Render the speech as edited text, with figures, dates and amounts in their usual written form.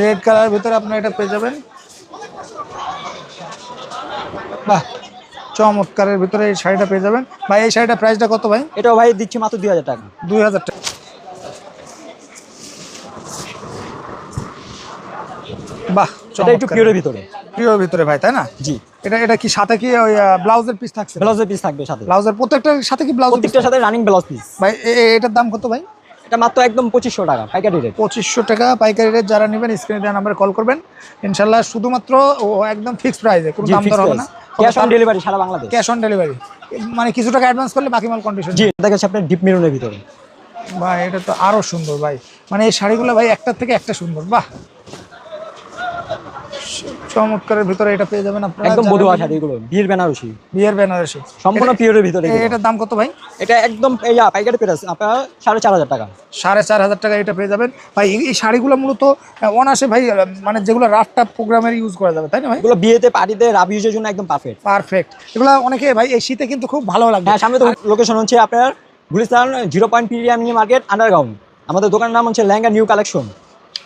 Red কালারের ভিতরে আপনার এটা পেয়ে যাবেন। বাহ, চমৎকারের ভিতরে এই শাড়িটা পেয়ে যাবেন ভাই। এই শাড়িটার প্রাইসটা কত ভাই? এটাও ভাই দিচ্ছি মাত্র 2000 টাকা। 2000 টাকা। বাহ, এটা একটু পিওরের ভিতরে। পিওর ভিতরে ভাই, তাই না? জি। এটা এটা কি সাথে কি ওই ব্লাউজের পিস থাকছে? ব্লাউজের পিস থাকবে সাথে। ব্লাউজের প্রত্যেকটার সাথে কি ব্লাউজ? প্রত্যেকটার সাথে রানিং ব্লাউজ পিস। ভাই এটার দাম কত ভাই? এটা মাত্র একদম 2500 টাকা পাইকারি রেট। 2500 টাকা পাইকারি রেট। যারা নেবেন স্ক্রিনে দেওয়া নাম্বারে কল করবেন ইনশাল্লাহ। শুধুমাত্র একদম ফিক্সড প্রাইসে, কোনো দাম দর হবে না। ক্যাশ অন ডেলিভারি সারা বাংলাদেশ। ক্যাশ অন ডেলিভারি, মানে কিছু টাকা অ্যাডভান্স করলে বাকি মাল কন্ডিশন। জি, দেখাচ্ছি আপনার ডিপ মেরুনের ভিতরে। ভাই এটা তো আরো সুন্দর ভাই, মানে এই শাড়িগুলো ভাই একটার থেকে একটা সুন্দর। বাহ, চমৎকারের ভিতরে এটা পেয়ে যাবেন আপনারা। একদম বধুয়া শাড়ি এগুলো, বিয়ের বেনারসি। বিয়ের বেনারসি সম্পূর্ণ পিওরের ভিতরে। এটার দাম কত ভাই? এটা একদম পাইকারি প্রাইস আপনার 4500 টাকা। 4500 টাকা এটা পেয়ে যাবেন ভাই। এই শাড়িগুলো মূলত অনাসে ভাই, মানে যেগুলো রাফটা প্রোগ্রামের ইউজ করা যাবে, তাই না ভাই? এগুলো বিয়েতে পার্টিতে রাব ইউজের জন্য একদম পারফেক্ট। পারফেক্ট। এগুলো অনেকে ভাই এই শীতে কিন্তু খুব ভালো লাগবে। হ্যাঁ, সামনে তো লোকেশন হচ্ছে আপনার Gulistan 0 point premium market underground. আমাদের দোকানের নাম হচ্ছে লেহেঙ্গা নিউ কালেকশন।